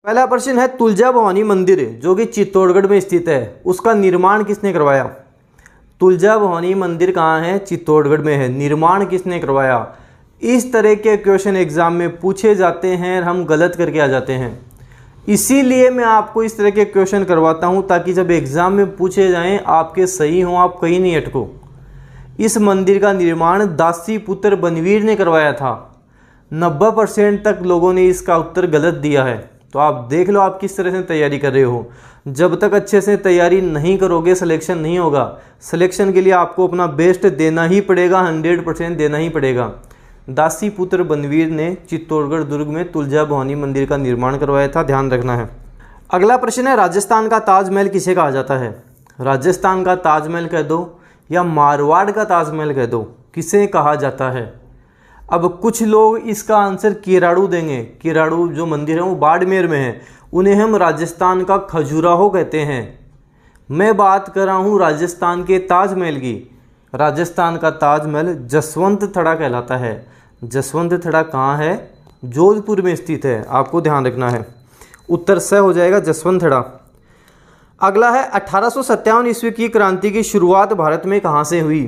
पहला प्रश्न है, तुलजा भवानी मंदिर जो कि चित्तौड़गढ़ में स्थित है, उसका निर्माण किसने करवाया। तुलजा भवानी मंदिर कहाँ है? चित्तौड़गढ़ में है। निर्माण किसने करवाया? इस तरह के क्वेश्चन एग्जाम में पूछे जाते हैं, हम गलत करके आ जाते हैं। इसीलिए मैं आपको इस तरह के क्वेश्चन करवाता हूं ताकि जब एग्जाम में पूछे जाएं आपके सही हों, आप कहीं नहीं अटको। इस मंदिर का निर्माण दासी पुत्र बनवीर ने करवाया था। 90% तक लोगों ने इसका उत्तर गलत दिया है। तो आप देख लो आप किस तरह से तैयारी कर रहे हो। जब तक अच्छे से तैयारी नहीं करोगे सिलेक्शन नहीं होगा। सिलेक्शन के लिए आपको अपना बेस्ट देना ही पड़ेगा, 100% देना ही पड़ेगा। दासी पुत्र बनवीर ने चित्तौड़गढ़ दुर्ग में तुलजा भवानी मंदिर का निर्माण करवाया था, ध्यान रखना है। अगला प्रश्न है, राजस्थान का ताजमहल किसे कहा जाता है। राजस्थान का ताजमहल कह दो या मारवाड़ का ताजमहल कह दो, किसे कहा जाता है। अब कुछ लोग इसका आंसर किराड़ू देंगे। किराड़ू जो मंदिर है वो बाड़मेर में है, उन्हें हम राजस्थान का खजुराहो कहते हैं। मैं बात कर रहा हूँ राजस्थान के ताजमहल की। राजस्थान का ताजमहल जसवंत थड़ा कहलाता है। जसवंत थड़ा कहाँ है? जोधपुर में स्थित है, आपको ध्यान रखना है। उत्तर स हो जाएगा जसवंत थड़ा। अगला है, 1857 ईस्वी की क्रांति की शुरुआत भारत में कहाँ से हुई।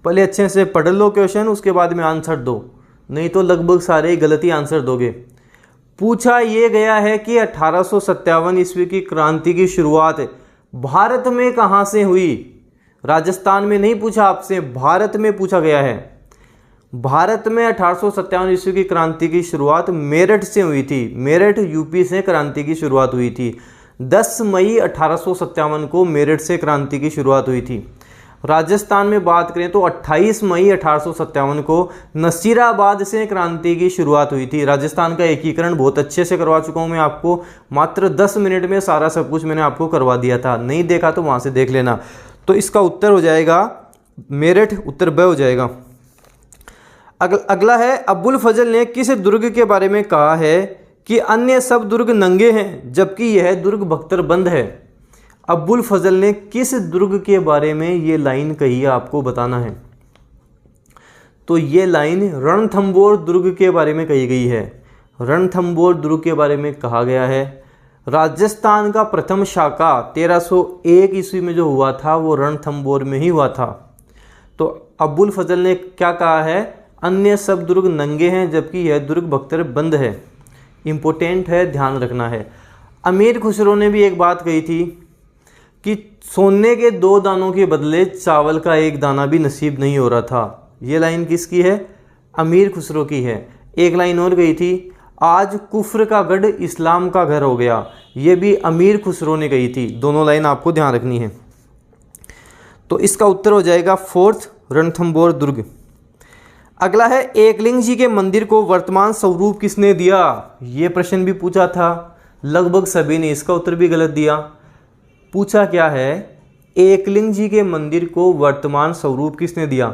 पहले अच्छे से पढ़ लो क्वेश्चन, उसके बाद में आंसर दो, नहीं तो लगभग सारे गलती आंसर दोगे। पूछा ये गया है कि 1857 ईस्वी की क्रांति की शुरुआत भारत में कहाँ से हुई। राजस्थान में नहीं पूछा आपसे, भारत में पूछा गया है। भारत में 1857 ईस्वी की क्रांति की शुरुआत मेरठ से हुई थी। मेरठ यूपी से क्रांति की शुरुआत हुई थी। 10 मई 1857 को मेरठ से क्रांति की शुरुआत हुई थी। राजस्थान में बात करें तो 28 मई 1857 को नसीराबाद से क्रांति की शुरुआत हुई थी। राजस्थान का एकीकरण बहुत अच्छे से करवा चुका हूं मैं आपको, मात्र 10 मिनट में सारा सब कुछ मैंने आपको करवा दिया था। नहीं देखा तो वहां से देख लेना। तो इसका उत्तर हो जाएगा मेरठ, उत्तर ब हो जाएगा। अगला है, अबुल फजल ने किस दुर्ग के बारे में कहा है कि अन्य सब दुर्ग नंगे हैं जबकि यह दुर्ग बख्तरबंद है। अबुल फजल ने किस दुर्ग के बारे में ये लाइन कही है, आपको बताना है। तो ये लाइन रणथंबोर दुर्ग के बारे में कही गई है। रणथंबोर दुर्ग के बारे में कहा गया है। राजस्थान का प्रथम शाका 1301 ईस्वी में जो हुआ था वो रणथंबोर में ही हुआ था। तो अबुल फजल ने क्या कहा है? अन्य सब दुर्ग नंगे हैं जबकि यह दुर्ग बख्तरबंद है। इंपॉर्टेंट है, ध्यान रखना है। अमीर खुसरो ने भी एक बात कही थी कि सोने के 2 दानों के बदले चावल का 1 दाना भी नसीब नहीं हो रहा था। ये लाइन किसकी है? अमीर खुसरो की है। एक लाइन और गई थी, आज कुफ्र का गढ़ इस्लाम का घर हो गया। ये भी अमीर खुसरो ने कही थी। दोनों लाइन आपको ध्यान रखनी है। तो इसका उत्तर हो जाएगा 4th रणथंबोर दुर्ग। अगला है, एकलिंग जी के मंदिर को वर्तमान स्वरूप किसने दिया। ये प्रश्न भी पूछा था, लगभग सभी ने इसका उत्तर भी गलत दिया। पूछा क्या है, एकलिंग जी के मंदिर को वर्तमान स्वरूप किसने दिया।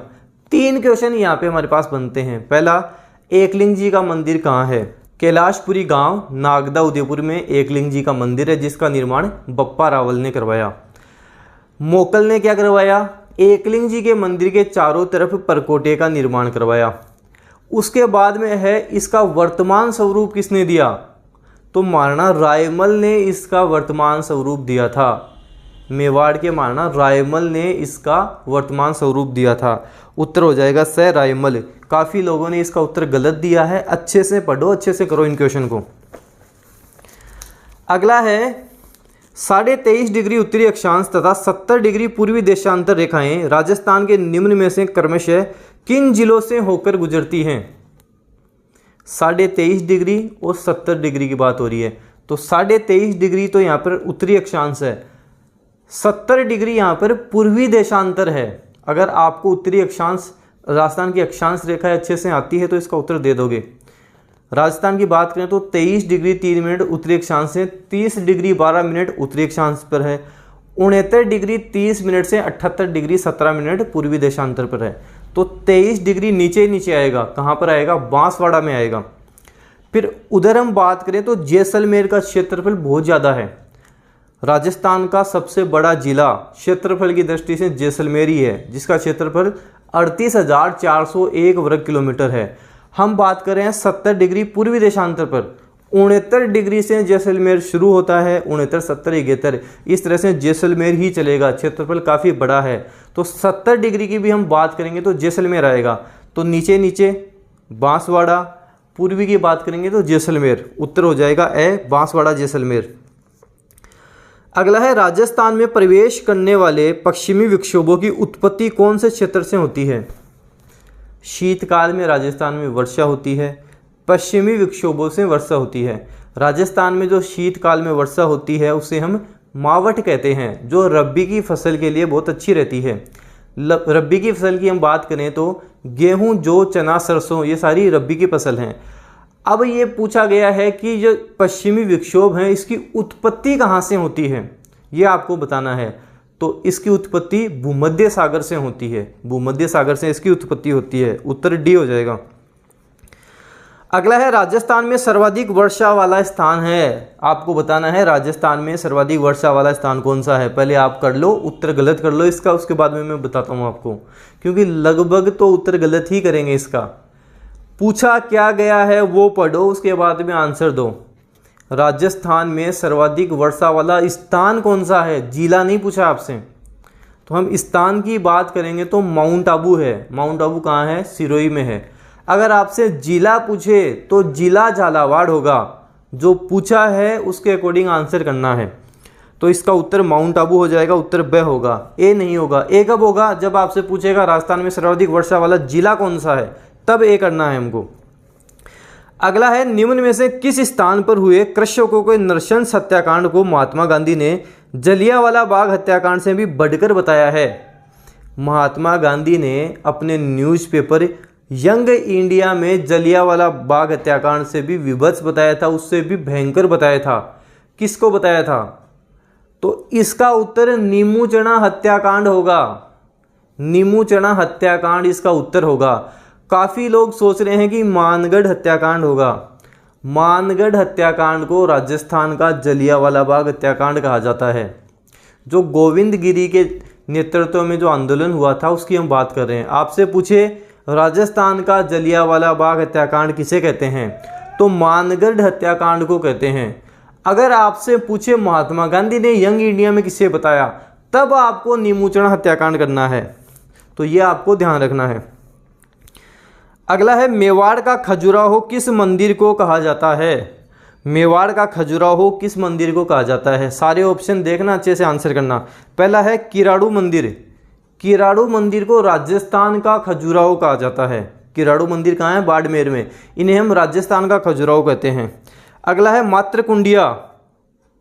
3 क्वेश्चन यहाँ पे हमारे पास बनते हैं। पहला, एकलिंग जी का मंदिर कहाँ है। कैलाशपुरी गांव नागदा उदयपुर में एकलिंग जी का मंदिर है जिसका निर्माण बप्पा रावल ने करवाया। मोकल ने क्या करवाया? एकलिंग जी के मंदिर के चारों तरफ परकोटे का निर्माण करवाया। उसके बाद में है, इसका वर्तमान स्वरूप किसने दिया। तो महाराणा रायमल ने इसका वर्तमान स्वरूप दिया था। मेवाड़ के महाराणा रायमल ने इसका वर्तमान स्वरूप दिया था। उत्तर हो जाएगा स रायमल। काफ़ी लोगों ने इसका उत्तर गलत दिया है, अच्छे से पढ़ो, अच्छे से करो इन क्वेश्चन को। अगला है, 23.5 डिग्री उत्तरी अक्षांश तथा 70 डिग्री पूर्वी देशांतर रेखाएं राजस्थान के निम्न में से क्रमशः किन जिलों से होकर गुजरती हैं। 23.5 डिग्री और 70 डिग्री की बात हो रही है। तो 23.5 डिग्री तो यहाँ पर उत्तरी अक्षांश है, 70 डिग्री यहाँ पर पूर्वी देशांतर है। अगर आपको उत्तरी अक्षांश राजस्थान की अक्षांश रेखा अच्छे से आती है तो इसका उत्तर दे दोगे। राजस्थान की बात करें तो 23 डिग्री 3 मिनट उत्तरी अक्षांश से 30 डिग्री 12 मिनट उत्तरी अक्षांश पर है। 69 डिग्री 30 मिनट से 78 डिग्री 17 मिनट पूर्वी देशांतर पर है। तो 23 डिग्री नीचे नीचे आएगा, कहाँ पर आएगा? बांसवाड़ा में आएगा। फिर उधर हम बात करें तो जैसलमेर का क्षेत्रफल बहुत ज़्यादा है। राजस्थान का सबसे बड़ा जिला क्षेत्रफल की दृष्टि से जैसलमेर ही है जिसका क्षेत्रफल 38,401 वर्ग किलोमीटर है। हम बात कर रहे हैं 70 डिग्री पूर्वी देशांतर पर 69 डिग्री से जैसलमेर शुरू होता है, 69, 70, 71 इस तरह से जैसलमेर ही चलेगा। क्षेत्रफल काफ़ी बड़ा है, तो 70 डिग्री की भी हम बात करेंगे तो जैसलमेर आएगा। तो नीचे नीचे बांसवाड़ा, पूर्वी की बात करेंगे तो जैसलमेर, उत्तर हो जाएगा ए बांसवाड़ा जैसलमेर। अगला है राजस्थान में प्रवेश करने वाले पश्चिमी विक्षोभों की उत्पत्ति कौन से क्षेत्र से होती है? शीतकाल में राजस्थान में वर्षा होती है, पश्चिमी विक्षोभों से वर्षा होती है। राजस्थान में जो शीतकाल में वर्षा होती है उसे हम मावट कहते हैं, जो रब्बी की फसल के लिए बहुत अच्छी रहती है। रब्बी की फसल की हम बात करें तो गेहूं, जौ, चना, सरसों ये सारी रब्बी की फसल हैं। अब ये पूछा गया है कि जो पश्चिमी विक्षोभ हैं इसकी उत्पत्ति कहाँ से होती है, ये आपको बताना है। तो इसकी उत्पत्ति भूमध्य सागर से होती है, भूमध्य सागर से इसकी उत्पत्ति होती है, उत्तर डी हो जाएगा। अगला है राजस्थान में सर्वाधिक वर्षा वाला स्थान है, आपको बताना है राजस्थान में सर्वाधिक वर्षा वाला स्थान कौन सा है। पहले आप कर लो, उत्तर गलत कर लो इसका, उसके बाद में मैं बताता हूँ आपको, क्योंकि लगभग तो उत्तर गलत ही करेंगे इसका। पूछा क्या गया है वो पढ़ो, उसके बाद में आंसर दो। राजस्थान में सर्वाधिक वर्षा वाला स्थान कौन सा है, जिला नहीं पूछा आपसे। तो हम स्थान की बात करेंगे तो माउंट आबू है। माउंट आबू कहाँ है? सिरोही में है। अगर आपसे जिला पूछे तो जिला झालावाड़ होगा, जो पूछा है उसके अकॉर्डिंग आंसर करना है। तो इसका उत्तर माउंट आबू हो जाएगा, उत्तर ब होगा, ए नहीं होगा। ए कब होगा? जब आपसे पूछेगा राजस्थान में सर्वाधिक वर्षा वाला जिला कौन सा है, तब ए करना है हमको। अगला है निम्न में से किस स्थान पर हुए कृषकों के नरशंस हत्याकांड को महात्मा गांधी ने जलियांवाला बाग हत्याकांड से भी बढ़कर बताया है? महात्मा गांधी ने अपने न्यूज़पेपर यंग इंडिया में जलियांवाला बाग हत्याकांड से भी विभत्स बताया था, उससे भी भयंकर बताया था। किसको बताया था? तो इसका उत्तर नीमू चना हत्याकांड होगा। नीमू चना हत्याकांड इसका उत्तर होगा। काफ़ी लोग सोच रहे हैं कि मानगढ़ हत्याकांड होगा। मानगढ़ हत्याकांड को राजस्थान का जलियांवाला बाग हत्याकांड कहा जाता है। जो गोविंद गिरी के नेतृत्व में जो आंदोलन हुआ था उसकी हम बात कर रहे हैं। आपसे पूछे राजस्थान का जलियांवाला बाग हत्याकांड किसे कहते हैं, तो मानगढ़ हत्याकांड को कहते हैं। अगर आपसे पूछे महात्मा गांधी ने यंग इंडिया में किसे बताया, तब आपको नीमू चना हत्याकांड करना है। तो ये आपको ध्यान रखना है। अगला है मेवाड़ का खजुराहो किस मंदिर को कहा जाता है? मेवाड़ का खजुराहो किस मंदिर को कहा जाता है? सारे ऑप्शन देखना, अच्छे से आंसर करना। पहला है किराड़ू मंदिर। किराड़ू मंदिर को राजस्थान का खजुराहो कहा जाता है। किराड़ू मंदिर कहाँ है? बाड़मेर में। इन्हें हम राजस्थान का खजुराहो कहते हैं। अगला है मात्रकुंडिया।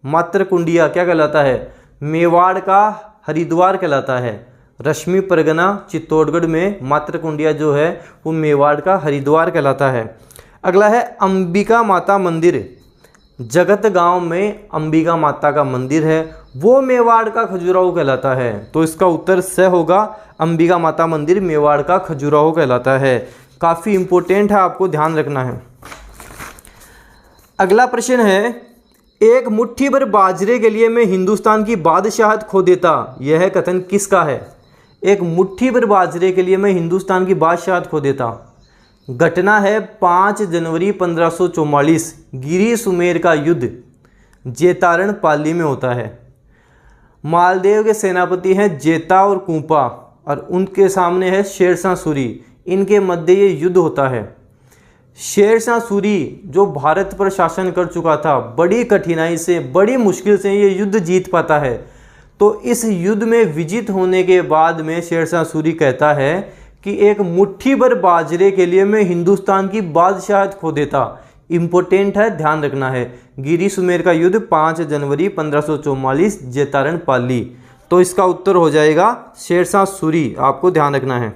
मात्रकुंडिया क्या कहलाता है? मेवाड़ का हरिद्वार कहलाता है। रश्मि परगना चित्तौड़गढ़ में मात्रकुंडिया जो है वो मेवाड़ का हरिद्वार कहलाता है। अगला है अंबिका माता मंदिर। जगत गांव में अंबिका माता का मंदिर है, वो मेवाड़ का खजुराहो कहलाता है। तो इसका उत्तर स होगा, अंबिका माता मंदिर मेवाड़ का खजुराहो कहलाता है। काफ़ी इंपॉर्टेंट है, आपको ध्यान रखना है। अगला प्रश्न है, एक मुट्ठी भर बाजरे के लिए मैं हिंदुस्तान की बादशाहत खो देता, यह कथन किसका है? एक मुट्ठी भर बाजरे के लिए मैं हिंदुस्तान की बादशाहत खो देता। घटना है 5 जनवरी 1544, गिरी सुमेर का युद्ध जेतारण पाली में होता है। मालदेव के सेनापति हैं जेता और कुंपा, और उनके सामने है शेरशाह सूरी। इनके मध्य ये युद्ध होता है। शेरशाह सूरी जो भारत पर शासन कर चुका था, बड़ी कठिनाई से, बड़ी मुश्किल से ये युद्ध जीत पाता है। तो इस युद्ध में विजित होने के बाद में शेरशाह सूरी कहता है कि एक मुट्ठी भर बाजरे के लिए मैं हिंदुस्तान की बादशाहत खो देता। इम्पोर्टेंट है, ध्यान रखना है। गिरी सुमेर का युद्ध 5 जनवरी 1544, जेतारण पाली। तो इसका उत्तर हो जाएगा शेरशाह सूरी, आपको ध्यान रखना है।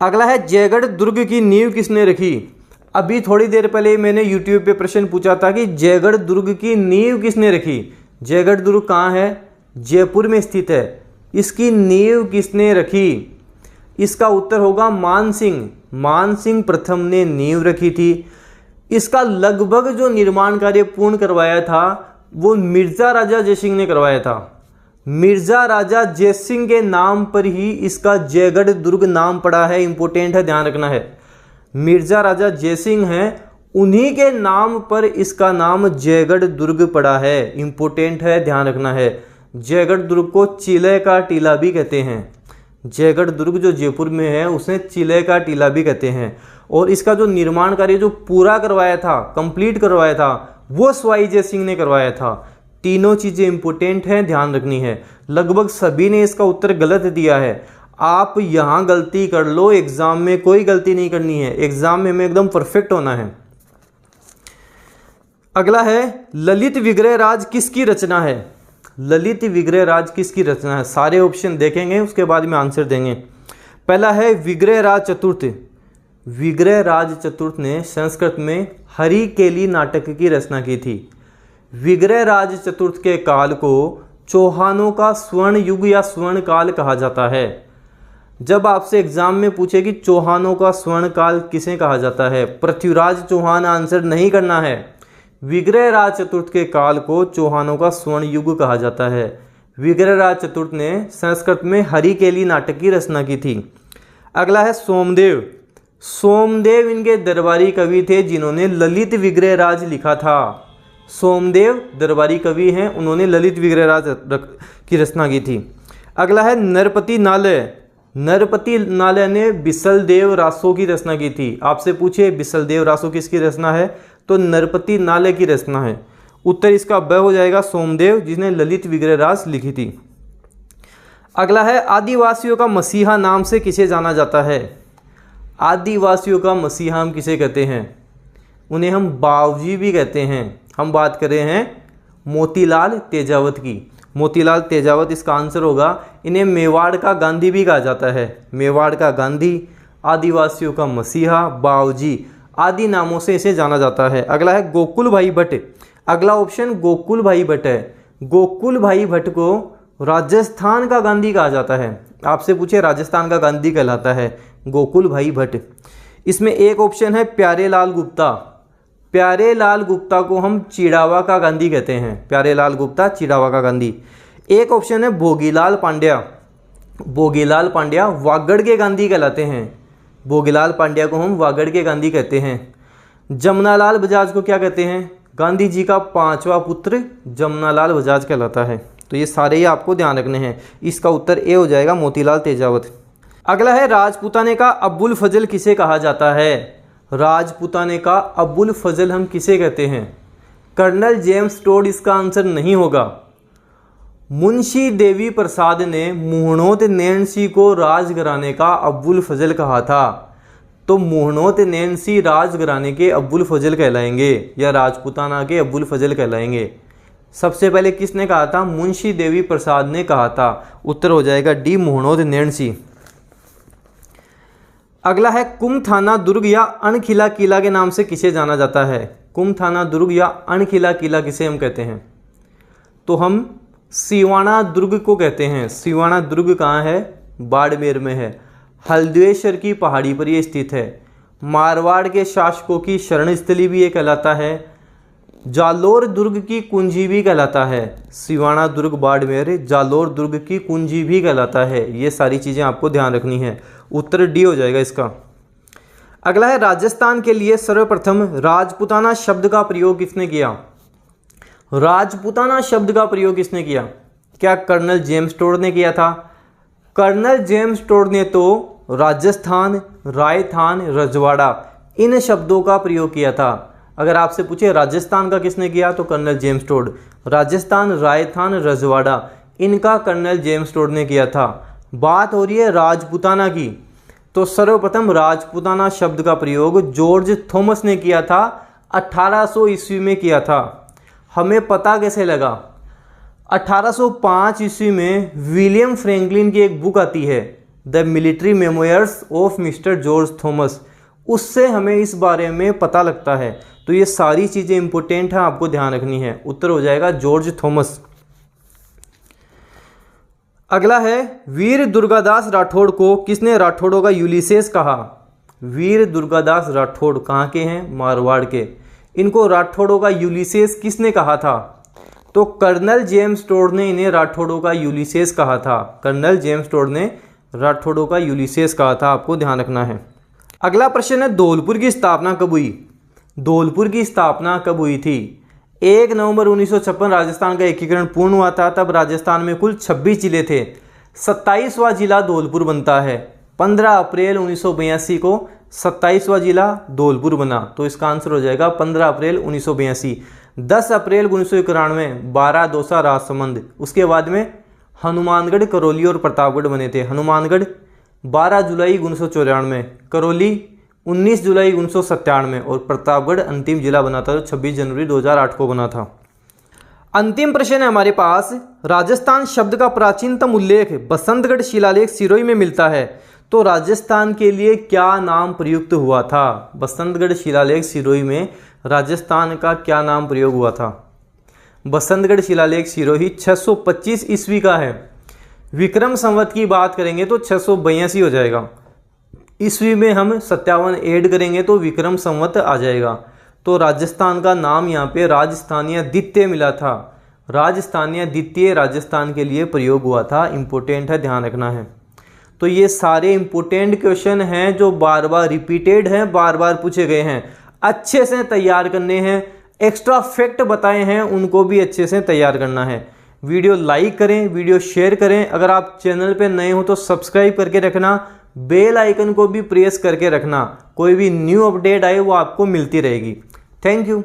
अगला है जयगढ़ दुर्ग की नींव किसने रखी? अभी थोड़ी देर पहले मैंने YouTube पे प्रश्न पूछा था कि जयगढ़ दुर्ग की नींव किसने रखी। जयगढ़ दुर्ग कहाँ है? जयपुर में स्थित है। इसकी नींव किसने रखी? इसका उत्तर होगा मान सिंह। मान सिंह प्रथम ने नींव रखी थी। इसका लगभग जो निर्माण कार्य पूर्ण करवाया था वो मिर्जा राजा जयसिंह ने करवाया था। मिर्जा राजा जयसिंह के नाम पर ही इसका जयगढ़ दुर्ग नाम पड़ा है। इंपॉर्टेंट है, ध्यान रखना है। मिर्जा राजा जयसिंह हैं, उन्हीं के नाम पर इसका नाम जयगढ़ दुर्ग पड़ा है। इंपॉर्टेंट है, ध्यान रखना है। जयगढ़ दुर्ग को चिले का टीला भी कहते हैं। जयगढ़ दुर्ग जो जयपुर में है उसे चिले का टीला भी कहते हैं। और इसका जो निर्माण कार्य जो पूरा करवाया था, कंप्लीट करवाया था, वो सवाई जय सिंह ने करवाया था। तीनों चीज़ें इंपॉर्टेंट हैं, ध्यान रखनी है। लगभग सभी ने इसका उत्तर गलत दिया है। आप यहाँ गलती कर लो, एग्जाम में कोई गलती नहीं करनी है। एग्जाम में हमें एकदम परफेक्ट होना है। अगला है ललित विग्रह राज किसकी रचना है? ललित विग्रह राज किसकी रचना है? सारे ऑप्शन देखेंगे, उसके बाद में आंसर देंगे। पहला है विग्रह राज चतुर्थ। विग्रह राज चतुर्थ ने संस्कृत में हरिकेली नाटक की रचना की थी। विग्रह राज चतुर्थ के काल को चौहानों का स्वर्ण युग या स्वर्ण काल कहा जाता है। जब आपसे एग्जाम में पूछे कि चौहानों का स्वर्ण काल किसे कहा जाता है, पृथ्वीराज चौहान आंसर नहीं करना है। विग्रह राज चतुर्थ के काल को चौहानों का स्वर्ण युग कहा जाता है। विग्रह राज चतुर्थ ने संस्कृत में हरिकेली नाटक की रचना की थी। अगला है सोमदेव। सोमदेव इनके दरबारी कवि थे जिन्होंने ललित विग्रह राज लिखा था। सोमदेव दरबारी कवि हैं, उन्होंने ललित विग्रह राज की रचना की थी। अगला है नरपति नालय। नरपति नालय ने बिसलदेव रासो की रचना की थी। आपसे पूछे बिसलदेव रासो किसकी रचना है, तो नरपति नालय की रचना है। उत्तर इसका ब हो जाएगा, सोमदेव, जिसने ललित विग्रह राज लिखी थी। अगला है आदिवासियों का मसीहा नाम से किसे जाना जाता है? आदिवासियों का मसीहा हम किसे कहते हैं? उन्हें हम बावजी भी कहते हैं। हम बात कर रहे हैं मोतीलाल तेजावत की। मोतीलाल तेजावत इसका आंसर होगा। इन्हें मेवाड़ का गांधी भी कहा जाता है। मेवाड़ का गांधी, आदिवासियों का मसीहा, बावजी आदि नामों से इसे जाना जाता है। अगला है गोकुल भाई भट्ट। अगला ऑप्शन गोकुल भाई भट्ट है। गोकुल भाई भट्ट को राजस्थान का गांधी कहा जाता है। आपसे पूछे राजस्थान का गांधी कहलाता है गोकुल भाई भट्ट। इसमें एक ऑप्शन है प्यारेलाल गुप्ता। प्यारेलाल गुप्ता को हम चिड़ावा का गांधी कहते हैं। प्यारेलाल गुप्ता चिड़ावा का गांधी। एक ऑप्शन है भोगीलाल पांड्या। भोगीलाल पांड्या वागड़ के गांधी कहलाते हैं। भोगीलाल पांड्या को हम वागड़ के गांधी कहते हैं। जमनालाल बजाज को क्या कहते हैं? गांधी जी का 5वां पुत्र जमनालाल बजाज कहलाता है। तो ये सारे ही आपको ध्यान रखने हैं। इसका उत्तर ए हो जाएगा, मोतीलाल तेजावत। अगला है राजपूताने का अबुल फजल किसे कहा जाता है? राजपूताने का अबुल फजल हम किसे कहते हैं? कर्नल जेम्स टोड इसका आंसर नहीं होगा। मुंशी देवी प्रसाद ने मुहणोत नैनसी को राजघराने का अबुल फजल कहा था। तो मुहणोत नैनसी राजघराने के अबुल फजल कहलाएंगे या राजपूताना के अबुल फजल कहलाएंगे। सबसे पहले किसने कहा था? मुंशी देवी प्रसाद ने कहा था। उत्तर हो जाएगा डी, मुहणोत नैनसी। अगला है कुमथाना दुर्ग या अणखिला किला के नाम से किसे जाना जाता है? कुमथाना दुर्ग या अणखिला किला किसे हम कहते हैं? तो हम सिवाना दुर्ग को कहते हैं। सिवाना दुर्ग कहाँ है? बाड़मेर में है। हल्द्वेश्वर की पहाड़ी पर ये स्थित है। मारवाड़ के शासकों की शरण स्थली भी ये कहलाता है। जालोर दुर्ग की कुंजी भी कहलाता है। सिवाना दुर्ग बाड़मेर जालोर दुर्ग की कुंजी भी कहलाता है। ये सारी चीज़ें आपको ध्यान रखनी है। उत्तर डी हो जाएगा इसका। अगला है राजस्थान के लिए सर्वप्रथम राजपूताना शब्द का प्रयोग किसने किया? राजपूताना शब्द का प्रयोग किसने किया? क्या कर्नल जेम्स टोड ने किया था? कर्नल जेम्स टोड ने तो राजस्थान, रायथान, रजवाड़ा इन शब्दों का प्रयोग किया था। अगर आपसे पूछे राजस्थान का किसने किया, तो कर्नल जेम्स टोड। राजस्थान, रायथान, रजवाड़ा इनका कर्नल जेम्स टोड ने किया था। बात हो रही है राजपूताना की, तो सर्वप्रथम राजपूताना शब्द का प्रयोग जॉर्ज थॉमस ने किया था। 1800 ईस्वी में किया था। हमें पता कैसे लगा? 1805 ईस्वी में विलियम फ्रैंकलिन की एक बुक आती है, the military memoirs of mister George Thomas. उससे हमें इस बारे में पता लगता है। तो ये सारी चीज़ें इंपॉर्टेंट हैं, आपको ध्यान रखनी है। उत्तर हो जाएगा जॉर्ज थॉमस। अगला है वीर दुर्गादास राठौड़ को किसने राठौड़ों का यूलिसेस कहा? वीर दुर्गादास राठौड़ कहाँ के हैं? मारवाड़ के। इनको राठौड़ों का यूलिसेस किसने कहा था? तो कर्नल जेम्स टोड ने इन्हें राठौड़ों का यूलिसेस कहा था। कर्नल जेम्स टोड ने राठौड़ों का यूलिसेस कहा था, आपको ध्यान रखना है। अगला प्रश्न है धौलपुर की स्थापना कब हुई? धौलपुर की स्थापना कब हुई थी? 1 नवंबर 1956 राजस्थान का एकीकरण पूर्ण हुआ था। तब राजस्थान में कुल 26 जिले थे। 27वां जिला धौलपुर बनता है। 15 अप्रैल 1982 को 27वां जिला धौलपुर बना। तो इसका आंसर हो जाएगा 15 अप्रैल 1982। 10 अप्रैल 1991 12 दौसा राजसमंद। उसके बाद में हनुमानगढ़, करौली और प्रतापगढ़ बने थे। हनुमानगढ़ 12 जुलाई 1994, करौली 19 जुलाई 1997 और प्रतापगढ़ अंतिम जिला बना था जो 26 जनवरी 2008 को बना था। अंतिम प्रश्न है हमारे पास, राजस्थान शब्द का प्राचीनतम उल्लेख बसंतगढ़ शिलालेख सिरोही में मिलता है। तो राजस्थान के लिए क्या नाम प्रयुक्त हुआ था? बसंतगढ़ शिलालेख सिरोही में राजस्थान का क्या नाम प्रयोग हुआ था? बसंतगढ़ शिलालेख सिरोही 625 ईस्वी का है। विक्रम संवत की बात करेंगे तो 682 हो जाएगा। ईस्वी में हम 57 ऐड करेंगे तो विक्रम संवत आ जाएगा। तो राजस्थान का नाम यहाँ पे राजस्थानीय द्वितीय मिला था। राजस्थानीय द्वितीय राजस्थान के लिए प्रयोग हुआ था। इम्पोर्टेंट है, ध्यान रखना है। तो ये सारे इम्पोर्टेंट क्वेश्चन हैं जो बार बार रिपीटेड हैं, बार बार पूछे गए हैं। अच्छे से तैयार करने हैं। एक्स्ट्रा फैक्ट बताए हैं उनको भी अच्छे से तैयार करना है। वीडियो लाइक करें, वीडियो शेयर करें। अगर आप चैनल पे नए हो तो सब्सक्राइब करके रखना, बेल आइकन को भी प्रेस करके रखना। कोई भी न्यू अपडेट आए वो आपको मिलती रहेगी। Thank you.